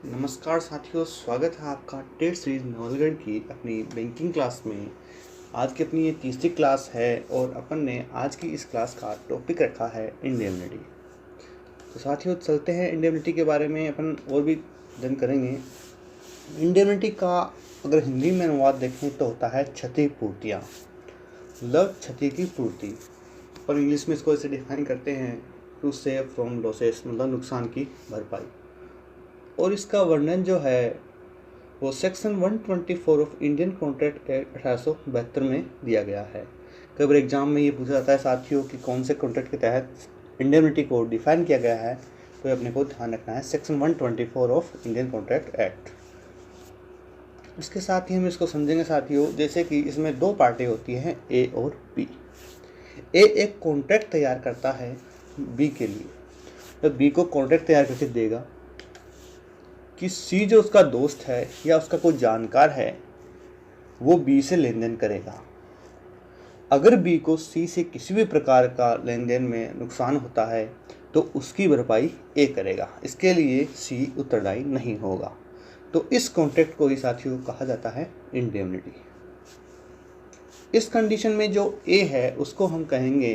नमस्कार साथियों, स्वागत है आपका टेट सीरीज नवलगढ़ की अपनी बैंकिंग क्लास में। आज की अपनी ये तीसरी क्लास है और अपन ने आज की इस क्लास का टॉपिक रखा है इंडेमनिटी। तो साथियों चलते हैं इंडेमनिटी के बारे में अपन और भी जन करेंगे। इंडेमनिटी का अगर हिंदी में अनुवाद देखें तो होता है क्षतिपूर्तियाँ, मतलब क्षति की पूर्ति। पर इंग्लिश में इसको ऐसे डिफाइन करते हैं टू सेव फ्रॉम लॉसेस, मतलब नुकसान की भरपाई। और इसका वर्णन जो है वो section 124 of Indian contract act 1872 में दिया गया है। कई बार एग्जाम में ये पूछा जाता है साथियों कि कौन से कॉन्ट्रैक्ट के तहत इंडेमनिटी को डिफाइन किया गया है, तो अपने को ध्यान रखना है section 124 of Indian contract act. इसके साथ ही हम इसको समझेंगे साथियों, जैसे कि इसमें दो पार्टी होती हैं ए और बी। ए एक कॉन्ट्रैक्ट तैयार करता है बी के लिए, तो बी को कॉन्ट्रैक्ट तैयार करके देगा कि सी जो उसका दोस्त है या उसका कोई जानकार है वो बी से लेन देन करेगा। अगर बी को सी से किसी भी प्रकार का लेन देन में नुकसान होता है तो उसकी भरपाई ए करेगा, इसके लिए सी उत्तरदायी नहीं होगा। तो इस कॉन्ट्रैक्ट को ही साथियों कहा जाता है इंडेमनिटी। इस कंडीशन में जो ए है उसको हम कहेंगे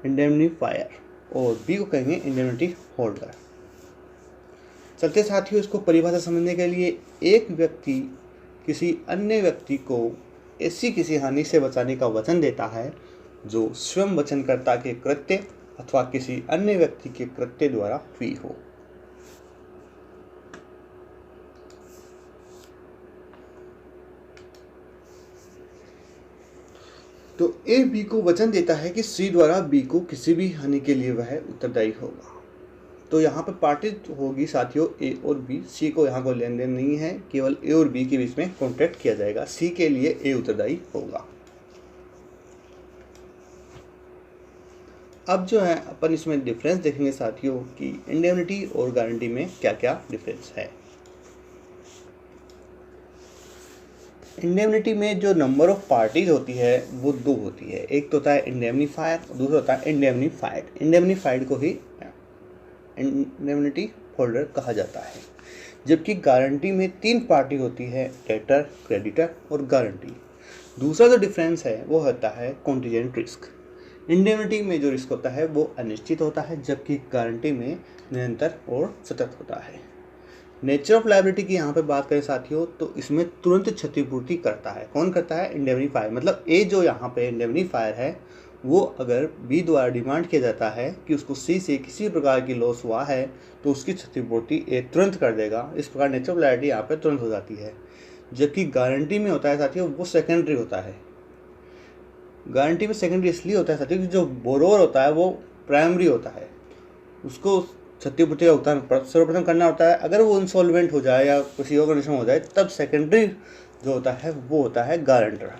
इंडेमनीफायर और बी को कहेंगे इंडेमनिटी होल्डर। चलते साथियों इसको परिभाषा समझने के लिए, एक व्यक्ति किसी अन्य व्यक्ति को ऐसी किसी हानि से बचाने का वचन देता है जो स्वयं वचनकर्ता के कृत्य अथवा किसी अन्य व्यक्ति के कृत्य द्वारा हुई हो। तो ए बी को वचन देता है कि सी द्वारा बी को किसी भी हानि के लिए वह उत्तरदायी होगा। तो यहाँ पर पार्टी होगी साथियों ए और बी। सी को यहाँ कोई लेन देन नहीं है, केवल ए और बी के बीच में कॉन्ट्रैक्ट किया जाएगा। सी के लिए ए उत्तरदायी होगा। अब जो है अपन इसमें डिफरेंस देखेंगे साथियों कि इंडेमनिटी और गारंटी में क्या क्या डिफरेंस है। इंडेमनिटी में जो नंबर ऑफ पार्टीज होती है वो दो होती है, एक तो होता है इंडेमनीफायर, दूसरा होता है इंडेमनीफाइड। इंडेमनीफाइड को ही इंडेमनिटी होल्डर कहा जाता है। जबकि गारंटी में तीन पार्टी होती है, डेटर, क्रेडिटर और गारंटी। दूसरा जो डिफरेंस है वो होता है कॉन्टीजेंट रिस्क। इंडेमनिटी में जो रिस्क होता है वो अनिश्चित होता है, जबकि गारंटी में निरंतर और सतत होता है। नेचर ऑफ लायबिलिटी की यहाँ पे बात करें साथियों तो इसमें तुरंत क्षतिपूर्ति करता है। कौन करता है? इंडेमनीफायर। मतलब ए जो यहाँ पे इंडेमनीफायर है वो अगर बी द्वारा डिमांड किया जाता है कि उसको सी से किसी प्रकार की लॉस हुआ है तो उसकी क्षतिपूर्ति ए तुरंत कर देगा। इस प्रकार नेचर ऑफ लायबिलिटी यहाँ पे तुरंत हो जाती है। जबकि गारंटी में होता है साथियों वो सेकेंडरी होता है। गारंटी में सेकेंडरी इसलिए होता है साथियों कि जो बोरोवर होता है वो प्राइमरी होता है, उसको क्षतिपूर्ति का भुगतान सर्वप्रथम करना होता है। अगर वो इंसॉल्वेंट हो जाए या किसी और कंडीशन हो जाए तब सेकेंडरी जो होता है वो होता है गारंटर।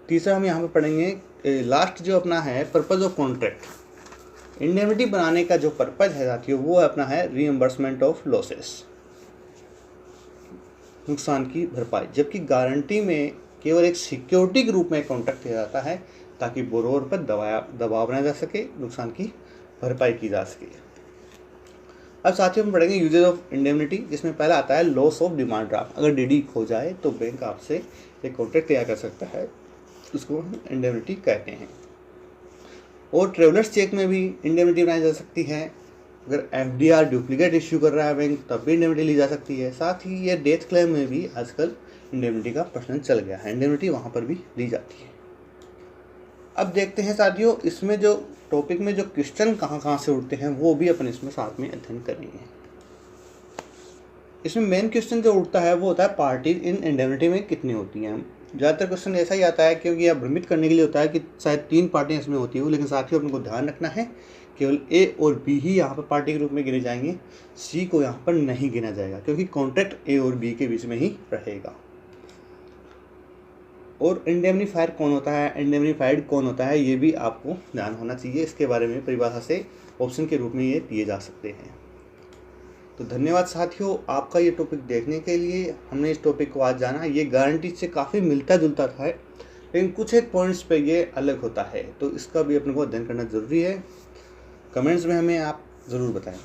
तीसरा हम यहाँ पे पढ़ेंगे लास्ट जो अपना है पर्पज ऑफ कॉन्ट्रैक्ट। इंडेमनिटी बनाने का जो पर्पज है साथियों वो अपना है रीइंबर्समेंट ऑफ लॉसेस, नुकसान की भरपाई। जबकि गारंटी में केवल एक सिक्योरिटी के रूप में कॉन्ट्रैक्ट किया जाता है ताकि बोरोवर पर दबाव बनाया जा सके, नुकसान की भरपाई की जा सके। अब साथियों हम पढ़ेंगे यूजेज ऑफ इंडेमनिटी, जिसमें पहला आता है लॉस ऑफ डिमांड ड्राफ्ट। अगर डीडी खो जाए तो बैंक आपसे एक कॉन्ट्रैक्ट तैयार कर सकता है, उसको हम इंडेमनिटी कहते हैं। और ट्रेवलर्स चेक में भी इंडेमनिटी बनाई जा सकती है। अगर एफडीआर डुप्लीकेट इश्यू कर रहा है बैंक तब भी इंडेमनिटी ली जा सकती है। साथ ही ये डेथ क्लेम में भी आजकल इंडेमनिटी का प्रश्न चल गया है, इंडेमनिटी वहाँ पर भी ली जाती है। अब देखते हैं साथियों इसमें जो टॉपिक में जो क्वेश्चन कहाँ से उठते हैं वो भी अपन इसमें साथ में अध्ययन करेंगे। इसमें मेन क्वेश्चन जो उठता है वो होता है पार्टी इन इंडेमनिटी में कितनी होती हैं। ज़्यादातर क्वेश्चन ऐसा ही आता है क्योंकि यह भ्रमित करने के लिए होता है कि शायद तीन पार्टियाँ इसमें होती हो, लेकिन साथियों अपने को ध्यान रखना है केवल ए और बी ही यहाँ पर पार्टी के रूप में गिने जाएंगे। सी को यहाँ पर नहीं गिना जाएगा क्योंकि कॉन्ट्रैक्ट ए और बी के बीच में ही रहेगा। और इंडेमनीफायर कौन होता है, इंडेमनीफाइड कौन होता है, ये भी आपको ध्यान होना चाहिए। इसके बारे में परिभाषा से ऑप्शन के रूप में ये दिए जा सकते हैं। तो धन्यवाद साथियों आपका ये टॉपिक देखने के लिए। हमने इस टॉपिक को आज जाना, ये गारंटी से काफ़ी मिलता जुलता था लेकिन कुछ एक पॉइंट्स पे ये अलग होता है, तो इसका भी अपने को अध्ययन करना ज़रूरी है। कमेंट्स में हमें आप ज़रूर बताएं।